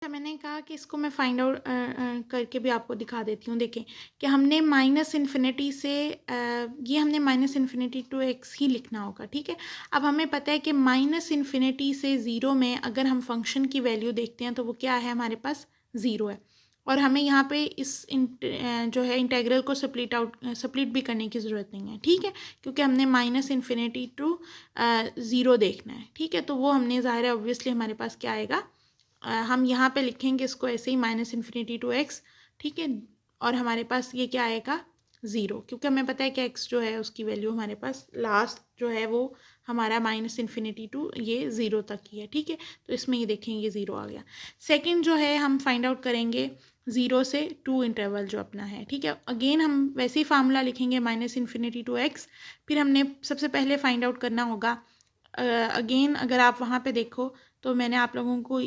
मैंने कहा कि इसको मैं फाइंड आउट करके भी आपको दिखा देती हूँ। देखें कि हमने माइनस इन्फिनिटी से ये हमने माइनस इन्फिनिटी टू एक्स ही लिखना होगा, ठीक है। अब हमें पता है कि माइनस इन्फिनिटी से ज़ीरो में अगर हम फंक्शन की वैल्यू देखते हैं तो वो क्या है, हमारे पास ज़ीरो है। और हमें यहाँ पे इस जो है इंटेग्रल को स्प्लिट भी करने की ज़रूरत नहीं है, ठीक है, क्योंकि हमने माइनस इन्फिनिटी टू ज़ीरो देखना है, ठीक है। तो वो हमने ज़ाहिर है ऑब्वियसली हमारे पास क्या आएगा, हम यहाँ पे लिखेंगे इसको ऐसे ही माइनस इन्फिनिटी टू एक्स, ठीक है। और हमारे पास ये क्या आएगा, ज़ीरो, क्योंकि हमें पता है कि एक्स जो है उसकी वैल्यू हमारे पास लास्ट जो है वो हमारा माइनस इन्फिनिटी टू ये ज़ीरो तक ही है, ठीक है। तो इसमें ये देखेंगे ज़ीरो आ गया। सेकंड जो है हम फाइंड आउट करेंगे ज़ीरो से टू इंटरवल जो अपना है, ठीक है। अगेन हम वैसे ही फार्मूला लिखेंगे माइनस इन्फिनिटी टू एक्स। फिर हमने सबसे पहले फाइंड आउट करना होगा, अगेन अगर आप वहाँ पे देखो तो मैंने आप लोगों को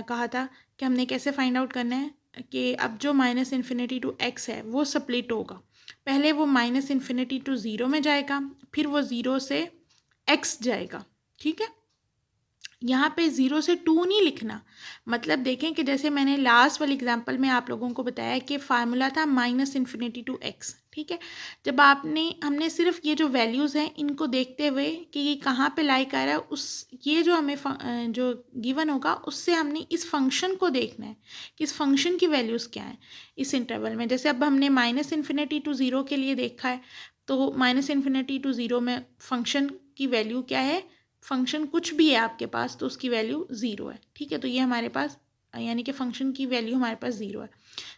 कहा था कि हमने कैसे फाइंड आउट करना है कि अब जो माइनस इन्फिनिटी टू एक्स है वो स्प्लिट होगा। पहले वो माइनस इन्फिनिटी टू ज़ीरो में जाएगा, फिर वो ज़ीरो से एक्स जाएगा, ठीक है। यहाँ पे ज़ीरो से टू नहीं लिखना, मतलब देखें कि जैसे मैंने लास्ट वाले एग्जांपल में आप लोगों को बताया कि फार्मूला था माइनस इन्फिनिटी टू एक्स, ठीक है। जब हमने सिर्फ ये जो वैल्यूज़ हैं इनको देखते हुए कि ये कहाँ पे लाई कर रहा है, उस ये जो हमें जो गिवन होगा उससे हमने इस फंक्शन को देखना है कि इस फंक्शन की वैल्यूज़ क्या हैं इस इंटरवल में। जैसे अब हमने माइनस इन्फिनिटी टू ज़ीरो के लिए देखा है, तो माइनस इन्फिनिटी टू ज़ीरो में फंक्शन की वैल्यू क्या है, फंक्शन कुछ भी है आपके पास तो उसकी वैल्यू ज़ीरो है, ठीक है। तो ये हमारे पास यानी कि फ़ंक्शन की वैल्यू हमारे पास ज़ीरो है,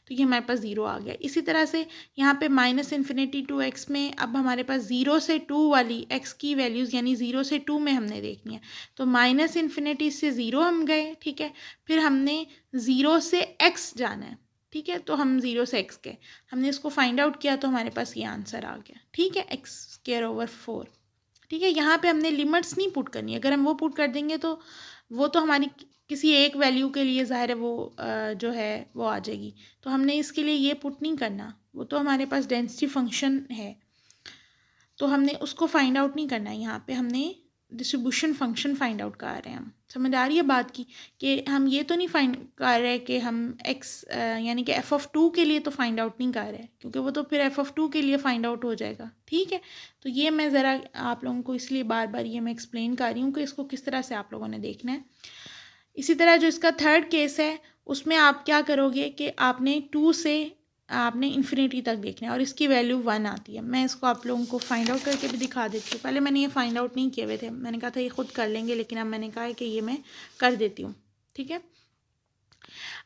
तो ये हमारे पास ज़ीरो आ गया। इसी तरह से यहाँ पे माइनस इन्फिनिटी टू एक्स में अब हमारे पास ज़ीरो से टू वाली एक्स की वैल्यूज़ यानी ज़ीरो से टू में हमने देखनी है। तो माइनस इन्फिनिटी से ज़ीरो हम गए, ठीक है। फिर हमने ज़ीरो से एक्स जाना है, ठीक है। तो हम ज़ीरो से एक्स गए, हमने इसको फाइंड आउट किया तो हमारे पास ये आंसर आ गया, ठीक है, एक्स स्क्वायर ओवर 4, ठीक है। यहाँ पे हमने लिमिट्स नहीं पुट करनी, अगर हम वो पुट कर देंगे तो वो तो हमारी किसी एक वैल्यू के लिए ज़ाहिर है वो जो है वो आ जाएगी, तो हमने इसके लिए ये पुट नहीं करना, वो तो हमारे पास डेंसिटी फंक्शन है तो हमने उसको फाइंड आउट नहीं करना है। यहाँ पे हमने डिस्ट्रीब्यूशन फंक्शन फाइंड आउट कर रहे हैं। हम समझ आ रही है बात की कि हम ये तो नहीं फाइंड कर रहे कि हम एक्स यानी कि एफ़ ऑफ टू के लिए तो फाइंड आउट नहीं कर रहे, क्योंकि वो तो फिर एफ़ ऑफ टू के लिए फाइंड आउट हो जाएगा, ठीक है। तो ये मैं ज़रा आप लोगों को इसलिए बार बार ये मैं एक्सप्लेन कर रही हूँ कि इसको किस तरह से आप लोगों ने देखना है। इसी तरह जो इसका थर्ड केस है उसमें आप क्या करोगे कि आपने टू से आपने इन्फिनिटी तक देखना है और इसकी वैल्यू वन आती है। मैं इसको आप लोगों को फाइंड आउट करके भी दिखा देती हूँ। पहले मैंने ये फाइंड आउट नहीं किए हुए थे, मैंने कहा था ये खुद कर लेंगे, लेकिन अब मैंने कहा है कि ये मैं कर देती हूँ, ठीक है।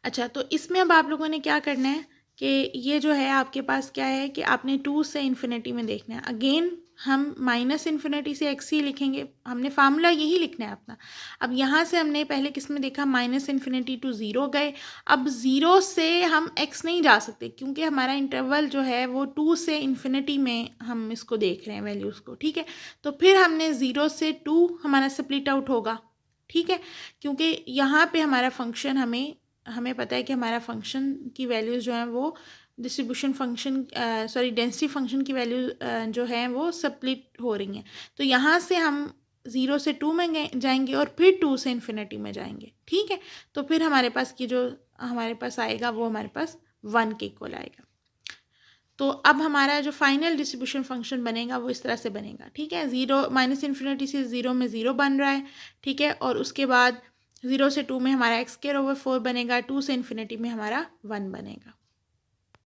अच्छा, तो इसमें अब आप लोगों ने क्या करना है कि ये जो है आपके पास क्या है कि आपने टू से इन्फिनिटी में देखना है। अगेन हम माइनस इन्फिनिटी से एक्स ही लिखेंगे, हमने फार्मूला यही लिखना है अपना। अब यहाँ से हमने पहले किस में देखा, माइनस इन्फिनिटी टू ज़ीरो गए। अब ज़ीरो से हम एक्स नहीं जा सकते क्योंकि हमारा इंटरवल जो है वो टू से इन्फिनिटी में हम इसको देख रहे हैं वैल्यूज़ को, ठीक है। तो फिर हमने ज़ीरो से टू हमारा स्प्लिट आउट होगा, ठीक है, क्योंकि यहाँ पे हमारा फंक्शन हमें पता है कि हमारा फंक्शन की वैल्यूज़ जो हैं वो डिस्ट्रीब्यूशन फंक्शन डेंसिटी फंक्शन की वैल्यू जो है वो स्प्लिट हो रही हैं। तो यहाँ से हम ज़ीरो से टू में जाएंगे और फिर टू से इन्फिनिटी में जाएंगे, ठीक है। तो फिर हमारे पास की जो हमारे पास आएगा वो हमारे पास वन के इक्वल आएगा। तो अब हमारा जो फाइनल डिस्ट्रीब्यूशन फंक्शन बनेगा वो इस तरह से बनेगा, ठीक है। ज़ीरो माइनस इन्फिनिटी से ज़ीरो में ज़ीरो बन रहा है, ठीक है। और उसके बाद ज़ीरो से टू में हमारा एक्स स्क्वायर ओवर 4 बनेगा, टू से इन्फिनिटी में हमारा वन बनेगा।